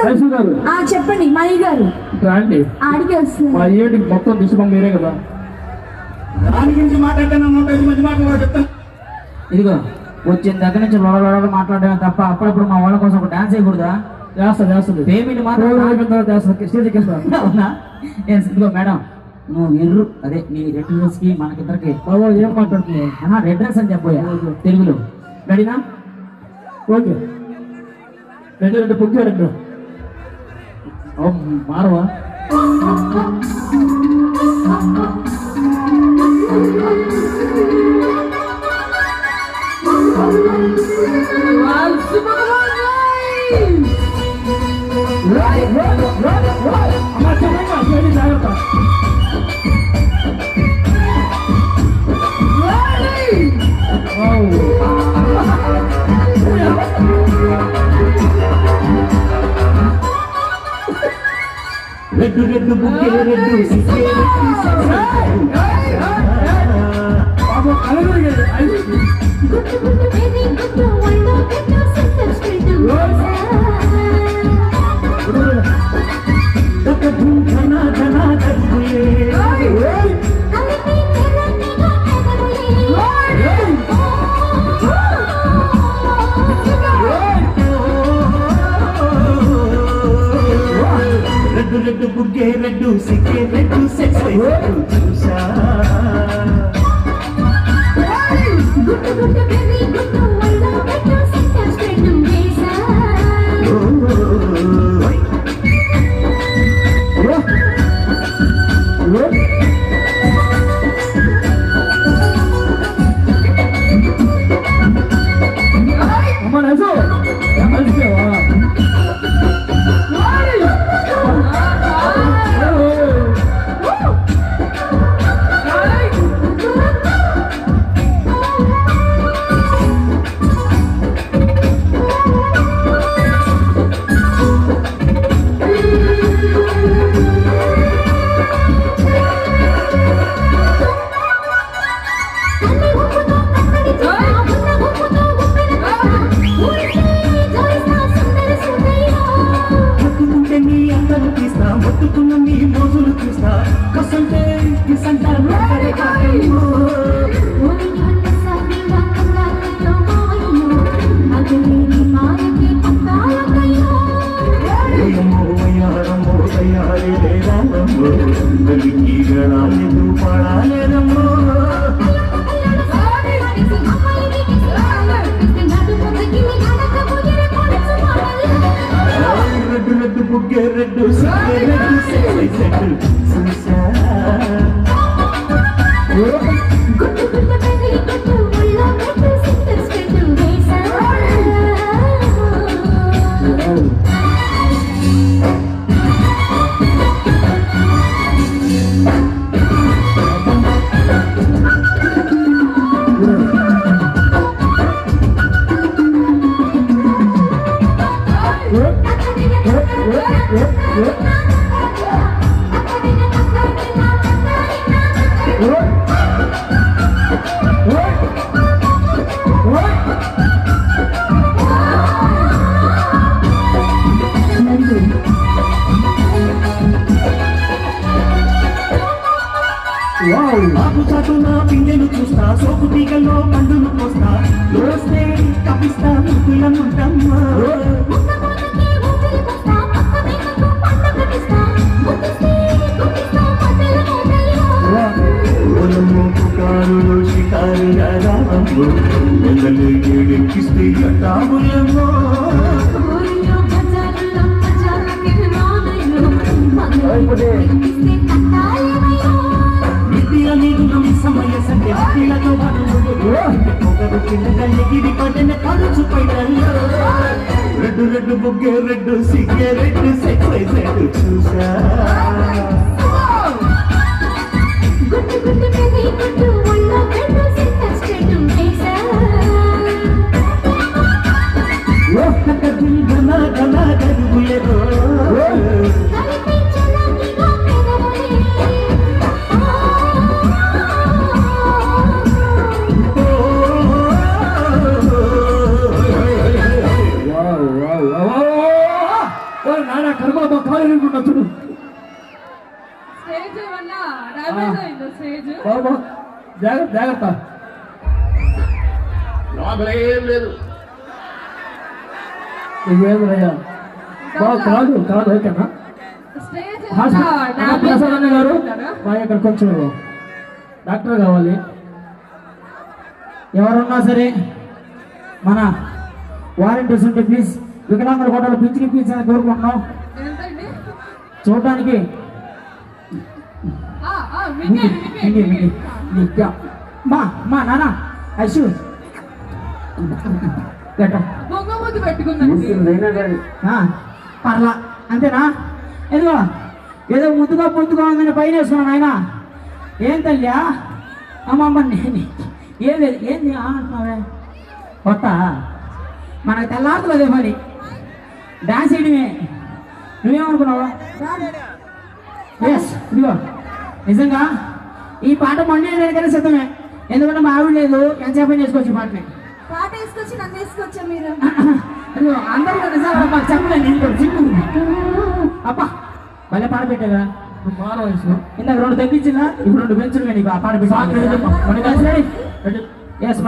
గారు చెప్పండి మణి గారు రండి. ఆడికి వస్తుంది మా ఏంటికి మొత్తం దిశ మీరే కదా. దాని గురించి మాట్లాడితే మంచి మాట కూడా చెప్తాను. ఇదిగో వచ్చిన దగ్గర నుంచి లోడ మాట్లాడమే తప్ప అప్పుడప్పుడు మా వాళ్ళ కోసం ఒక డాన్స్ చేయకూడదా? చేస్తుంది పేమెంట్ మాత్రం స్టేజ్కి అవునా? ఇదిగో మేడం నువ్వు ఎర్రు అదే నీ రెడ్ డ్రెస్ కి మనకిద్దరికి ఏం మాట్లాడుతున్నావు? రెడ్ డ్రెస్ అని చెప్పోయా తెలుగులో రెడీనా? ఓకే రెండు పుగ్గే రెండు మారవా? జాగ్రత్త. రెడ్డు రెడ్డు బుక్కే రెడ్డు రెడ్డు బుగ్గే రెడ్డు సిక్కే రెడ్డు సెక్స్ చూసా మొత్తుకున్న నీ మోజులు చూస్తా కసంటే కిసంటారు పాడాలేదమ్మో రెడ్డు రెడ్డు బుగ్గే రెడ్డు సిగ్గే రెడ్డు సెక్స్ చూసా బాబు చాటు నా పిందెను చూస్తా సోపు తీగల్లో పండును పోస్తా లోస్తే కపిస్తా ముక్కులమ్ముంటమ్మా పుకారులు షికారులు ఎక్కిస్తే కట్టాములమ్మో సమయ సంఖ్య గిరి పడిన ఖర్చు పైడల్లో రెడ్డు రెడ్డు బుగ్గే రెడ్డు సిగ్గే రెడ్డు సెక్స్ చూసా ఓ నాన్న కర్మ కాలు ఇరుగుంటా చూడు స్టేజ్ ఏమన్నా డ్యామేజ్ అయిందా స్టేజ్? బాబా జాగ్రత్త జాగ్రత్త లోపల ఏం లేదు. నువ్వేం రయ్యా బాబు కాదు కాదు ఓకేనా స్టేజ్ ప్రసాద్ అన్న గారు మా ఇక్కడ కొంచెం డాక్టర్ కావాలి. ఎవరున్నా సరే మన వారంటీస్ ఉంటే ప్లీజ్ వికలాంగుల కోటలో పింఛన్ ఇప్పించాలని కోరుకుంటున్నాం. ఎంతండి? చూడటానికి మా మా నాన్న అశు బొంగ ముద్దు పెట్టుకున్నాను. పర్లా అంతేనా? ఏదో ఏదో ముద్దుగా పొద్దుగా ఉందని పైన వేసుకున్నాను ఆయన. ఏం తల్లియా అమ్మమ్మ ఏది ఏంది అంటున్నావే కొత్త మనకు తెల్లారుతుంది అదే మరి డాన్స్ వేయడమే. నువ్వేమనుకున్నావా? ఎస్ ఇదిగో నిజంగా ఈ పాట మండే దానికైనా సిద్ధమే. ఎందుకంటే మా ఆవిడ లేదు ఎంతసేపు చేసుకోవచ్చు ఈ పాటని. పాట వేసుకొచ్చి నన్ను వేసుకొచ్చా మీరు. అదిగో అందరూ నిజంగా మాకు చెప్పలేదు. అబ్బా భలే పాట పెట్టాగా. నువ్వు మార వయసు ఇందాక 2 తగ్గించిందా ఇప్పుడు 2 పెంచులు నీకు ఆ పాట పెట్టి. ఎస్